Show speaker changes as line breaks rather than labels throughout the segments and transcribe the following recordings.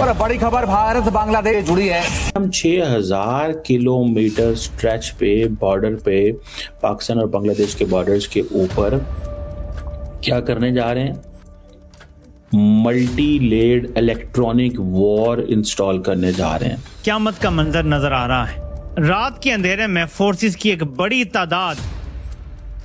और बड़ी खबर भारत बांग्लादेश जुड़ी है।
हम 6000 किलोमीटर स्ट्रेच पे बॉर्डर पे पाकिस्तान और बांग्लादेश के बॉर्डर्स के ऊपर क्या करने जा रहे हैं? Multi layered electronic wall install करने जा रहे हैं।
क़यामत का मंजर नजर आ रहा है। रात के अंधेरे में फोर्सेस की एक बड़ी तादाद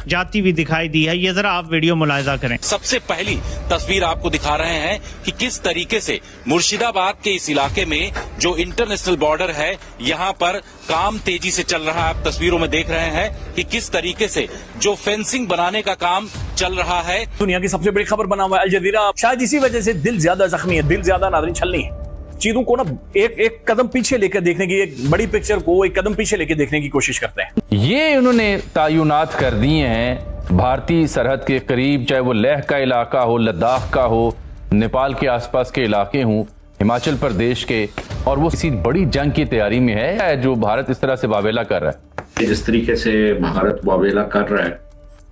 जाती हुई दिखाई दी है। ये जरा आप वीडियो मुलाहिजा करें।
सबसे पहली तस्वीर आपको दिखा रहे हैं कि किस तरीके से मुर्शिदाबाद के इस इलाके में जो इंटरनेशनल बॉर्डर है यहाँ पर काम तेजी से चल रहा है। आप तस्वीरों में देख रहे हैं कि किस तरीके से जो फेंसिंग बनाने का काम चल रहा है।
दुनिया की सबसे बड़ी खबर बना हुआ है अल जजीरा। शायद इसी वजह से दिल ज्यादा जख्मी है, दिल ज्यादा नाज़रीन छलनी है। चीजों को ना एक कदम पीछे लेकर देखने की, एक बड़ी पिक्चर को एक कदम पीछे लेकर देखने की कोशिश करते हैं।
ये उन्होंने तायुनात कर दिए हैं भारतीय सरहद के करीब, चाहे वो लेह का इलाका हो, लद्दाख का हो, नेपाल के आसपास के इलाके हों, हिमाचल प्रदेश के, और वो किसी बड़ी जंग की तैयारी में है जो भारत इस तरह से वावेला कर रहा है।
जिस तरीके से भारत वावेला कर रहा है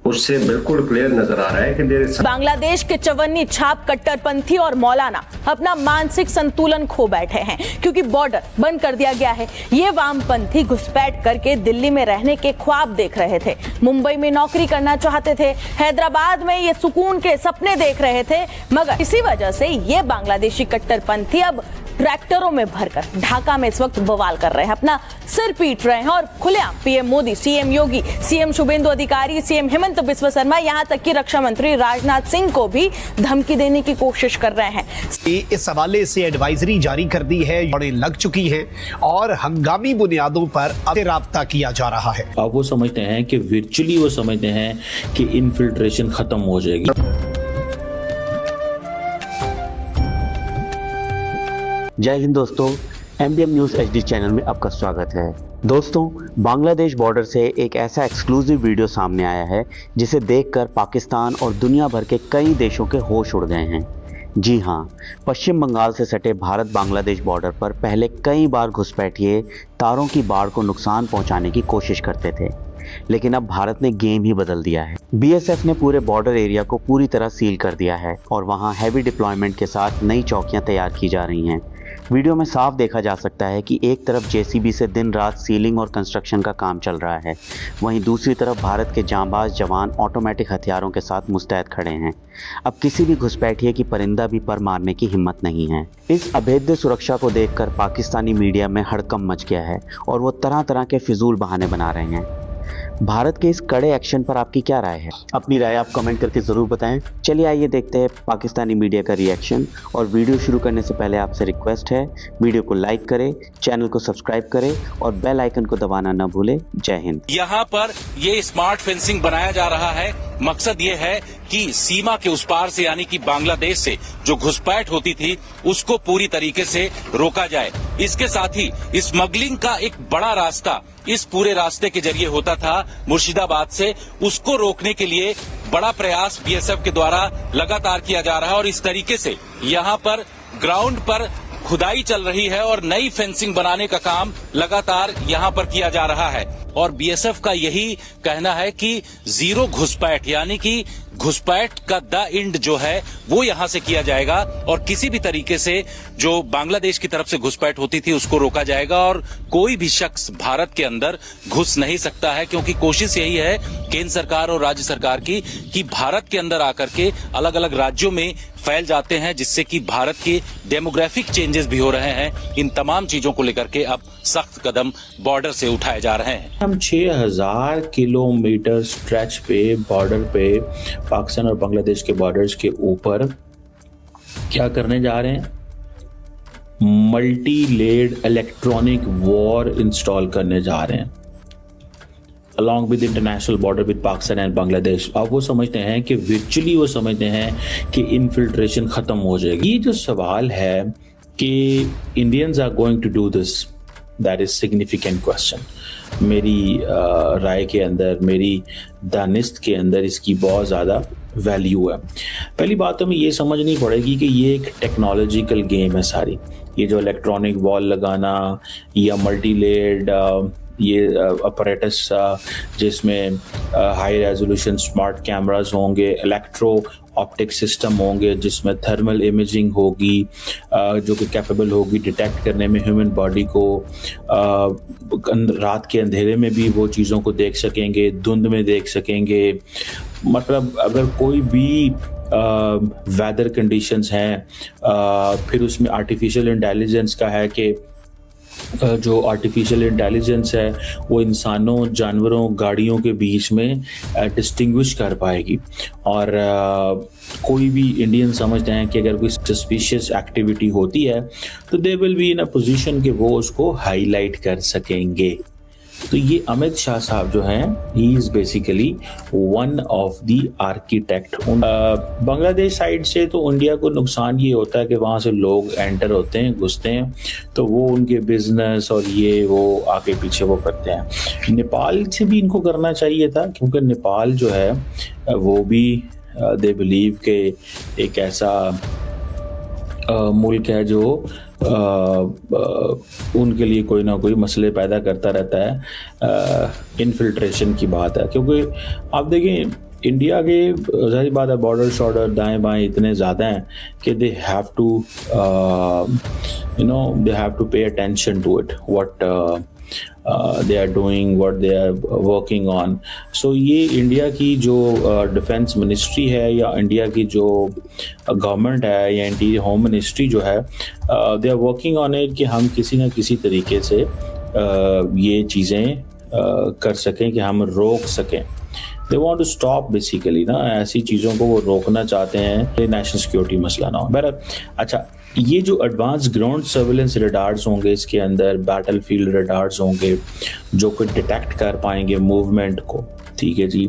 उससे बिल्कुल क्लियर नजर आ रहा है कि
बांग्लादेश के चवन्नी छाप कट्टरपंथी और मौलाना अपना मानसिक संतुलन खो बैठे हैं, क्योंकि बॉर्डर बंद कर दिया गया है। ये वामपंथी घुसपैठ करके दिल्ली में रहने के ख्वाब देख रहे थे, मुंबई में नौकरी करना चाहते थे, हैदराबाद में ये सुकून के सपने देख रहे थे, मगर इसी वजह से ये बांग्लादेशी कट्टरपंथी अब ट्रैक्टरों में भरकर ढाका में इस वक्त बवाल कर रहे हैं, अपना सिर पीट रहे हैं और खुलेआम पीएम मोदी, सीएम योगी, सीएम शुभेंदु अधिकारी, सीएम हेमंत बिस्वा शर्मा, यहाँ तक कि रक्षा मंत्री राजनाथ सिंह को भी धमकी देने की कोशिश कर रहे हैं।
इस हवाले से एडवाइजरी जारी कर दी है, लग चुकी है और हंगामी बुनियादों पर राब्ता किया जा रहा है।
अब वो समझते हैं कि वर्चुअली वो समझते हैं कि इन्फिल्ट्रेशन खत्म हो जाएगी।
जय हिंद दोस्तों, एमडीएम न्यूज़ एचडी चैनल में आपका स्वागत है। दोस्तों, बांग्लादेश बॉर्डर से एक ऐसा एक्सक्लूसिव वीडियो सामने आया है जिसे देखकर पाकिस्तान और दुनिया भर के कई देशों के होश उड़ गए हैं। जी हाँ, पश्चिम बंगाल से सटे भारत बांग्लादेश बॉर्डर पर पहले कई बार घुसपैठिए तारों की बाड़ को नुकसान पहुंचाने की कोशिश करते थे, लेकिन अब भारत ने गेम ही बदल दिया है। बीएसएफ ने पूरे बॉर्डर एरिया को पूरी तरह सील कर दिया है और वहां हैवी डिप्लॉयमेंट के साथ नई चौकियां तैयार की जा रही हैं। वीडियो में साफ देखा जा सकता है कि एक तरफ जेसीबी से दिन रात सीलिंग और कंस्ट्रक्शन का काम चल रहा है, वहीं दूसरी तरफ भारत के जांबाज जवान ऑटोमेटिक हथियारों के साथ मुस्तैद खड़े हैं। अब किसी भी घुसपैठिए की परिंदा भी पर मारने की हिम्मत नहीं है। इस अभेद्य सुरक्षा को देखकर पाकिस्तानी मीडिया में हड़कंप मच गया है और वो तरह तरह के फिजूल बहाने बना रहे हैं। भारत के इस कड़े एक्शन पर आपकी क्या राय है? अपनी राय आप कमेंट करके जरूर बताएं। चलिए आइए देखते हैं पाकिस्तानी मीडिया का रिएक्शन। और वीडियो शुरू करने से पहले आपसे रिक्वेस्ट है, वीडियो को लाइक करें, चैनल को सब्सक्राइब करें और बेल आइकन को दबाना न भूलें। जय हिंद।
यहाँ पर ये स्मार्ट फेंसिंग बनाया जा रहा है। मकसद ये है कि सीमा के उस पार से, यानी कि बांग्लादेश से जो घुसपैठ होती थी उसको पूरी तरीके से रोका जाए। इसके साथ ही स्मगलिंग का एक बड़ा रास्ता इस पूरे रास्ते के जरिए होता था मुर्शिदाबाद से, उसको रोकने के लिए बड़ा प्रयास बीएसएफ के द्वारा लगातार किया जा रहा है। और इस तरीके से यहाँ पर ग्राउंड पर खुदाई चल रही है और नई फेंसिंग बनाने का काम लगातार यहाँ पर किया जा रहा है। और बीएसएफ का यही कहना है कि जीरो घुसपैठ, यानी कि घुसपैठ का द एंड जो है वो यहाँ से किया जाएगा और किसी भी तरीके से जो बांग्लादेश की तरफ से घुसपैठ होती थी उसको रोका जाएगा और कोई भी शख्स भारत के अंदर घुस नहीं सकता है, क्योंकि कोशिश यही है केंद्र सरकार और राज्य सरकार की कि भारत के अंदर आकर के अलग अलग राज्यों में फैल जाते हैं, जिससे कि भारत के डेमोग्राफिक चेंजेस भी हो रहे हैं। इन तमाम चीजों को लेकर के अब सख्त कदम बॉर्डर से उठाए जा रहे हैं।
हम 6000 किलोमीटर स्ट्रेच पे बॉर्डर पे पाकिस्तान और बांग्लादेश के बॉर्डर्स के ऊपर क्या करने जा रहे हैं? Multi layered electronic wall install करने जा रहे हैं along with international border with Pakistan and Bangladesh. अब वो समझते हैं कि वर्चुअली वो समझते हैं कि इन्फिल्ट्रेशन खत्म हो जाएगी। ये जो सवाल है कि Indians are going to do this, that is significant question. मेरी राय के अंदर, मेरी दानिस्त के अंदर इसकी बहुत ज़्यादा वैल्यू है। पहली बात तो हमें ये समझनी पड़ेगी कि ये एक टेक्नोलॉजिकल गेम है सारी। ये जो इलेक्ट्रॉनिक वॉल लगाना या मल्टी लेड ये अपरेटस जिसमें हाई रेजोल्यूशन स्मार्ट कैमरास होंगे, इलेक्ट्रो ऑप्टिक सिस्टम होंगे जिसमें थर्मल इमेजिंग होगी जो कि कैपेबल होगी डिटेक्ट करने में ह्यूमन बॉडी को, रात के अंधेरे में भी वो चीज़ों को देख सकेंगे, धुंध में देख सकेंगे। मतलब अगर कोई भी वेदर कंडीशंस हैं, फिर उसमें आर्टिफिशियल इंटेलिजेंस का है कि जो आर्टिफिशियल इंटेलिजेंस है वो इंसानों, जानवरों, गाड़ियों के बीच में डिस्टिंग्विश कर पाएगी। और कोई भी इंडियन समझते हैं कि अगर कोई सस्पिशियस एक्टिविटी होती है तो they will be in a position कि वो उसको हाईलाइट कर सकेंगे। तो ये अमित शाह साहब जो हैं, he is basically one of the architect. Bangladesh side से तो इंडिया को नुकसान ये होता है कि वहाँ से लोग एंटर होते हैं, घुसते हैं, तो वो उनके बिजनेस और ये वो आगे पीछे वो करते हैं। नेपाल से भी इनको करना चाहिए था, क्योंकि नेपाल जो है वो भी दे बिलीव के एक ऐसा मुल्क है जो उनके लिए कोई ना कोई मसले पैदा करता रहता है। इन्फिल्ट्रेशन की बात है, क्योंकि आप देखें इंडिया के ज़ाहिर बात है बॉर्डर शॉर्डर दाएं बाएं इतने ज़्यादा हैं कि they have to they have to pay attention to it what they are doing, what they are working on. So ये इंडिया की जो डिफेंस मिनिस्ट्री है या इंडिया की जो गवर्नमेंट है या इंटीरियर होम मिनिस्ट्री जो है, they are working on it कि हम किसी ना किसी तरीके से ये चीज़ें कर सकें, कि हम रोक सकें। They want to stop basically ना, ऐसी चीज़ों को वो रोकना चाहते हैं, नेशनल सिक्योरिटी मसला ना हो। बहरहाल अच्छा, ये जो एडवांस ग्राउंड सर्विलेंस रडार्स होंगे, इसके अंदर बैटलफील्ड रडार्स होंगे जो कि डिटेक्ट कर पाएंगे मूवमेंट को, ठीक है जी,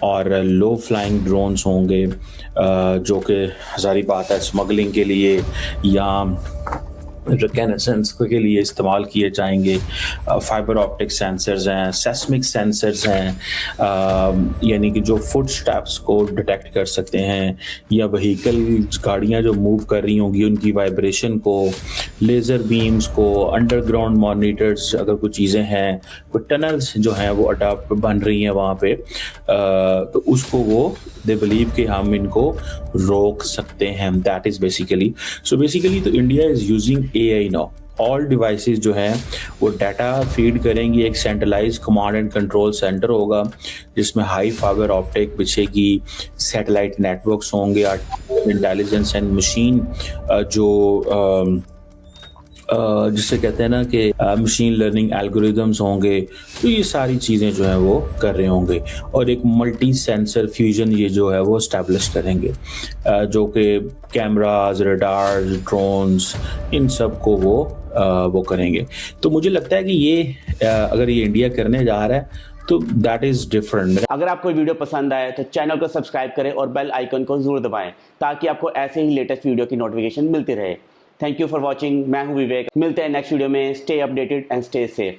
और लो फ्लाइंग ड्रोन्स होंगे जो कि हज़ारी बात है स्मगलिंग के लिए या रिकनेसेंस के लिए इस्तेमाल किए जाएंगे। फाइबर ऑप्टिक सेंसर्स हैं, सेस्मिक सेंसर्स हैं, यानी कि जो फुट स्टेप्स को डिटेक्ट कर सकते हैं, या व्हीकल गाड़ियां जो मूव कर रही होंगी उनकी वाइब्रेशन को, लेज़र बीम्स को, अंडरग्राउंड मॉनिटर्स, अगर कुछ चीज़ें हैं, कुछ टनल्स जो हैं वो अडाप्ट बन रही हैं वहाँ पे, तो उसको वो दे बिलीव कि हम इनको रोक सकते हैं। That is basically, so basically तो India is using AI now. All devices जो हैं वो डाटा फीड करेंगी, एक centralise command and control centre होगा जिसमें हाई फाइबर ऑप्टिक बिछेगी, सैटेलाइट नेटवर्क्स होंगे, आर्टिफिशियल इंटेलिजेंस एंड मशीन जो जिसे कहते हैं ना कि मशीन लर्निंग एल्गोरिदम्स होंगे। तो ये सारी चीज़ें जो हैं वो कर रहे होंगे, और एक मल्टी सेंसर फ्यूजन ये जो है वो इस्टेब्लिश करेंगे, जो कि कैमराज, रडार्स, ड्रोन्स, इन सब को वो करेंगे। तो मुझे लगता है कि ये अगर ये इंडिया करने जा रहा है तो दैट इज डिफरेंट।
अगर आपको वीडियो पसंद आए तो चैनल को सब्सक्राइब करें और बेल आइकन को जरूर दबाएं ताकि आपको ऐसे ही लेटेस्ट वीडियो की नोटिफिकेशन मिलती रहे। Thank you for watching. मैं हूं विवेक, मिलते हैं नेक्स्ट वीडियो में। Stay updated and stay safe.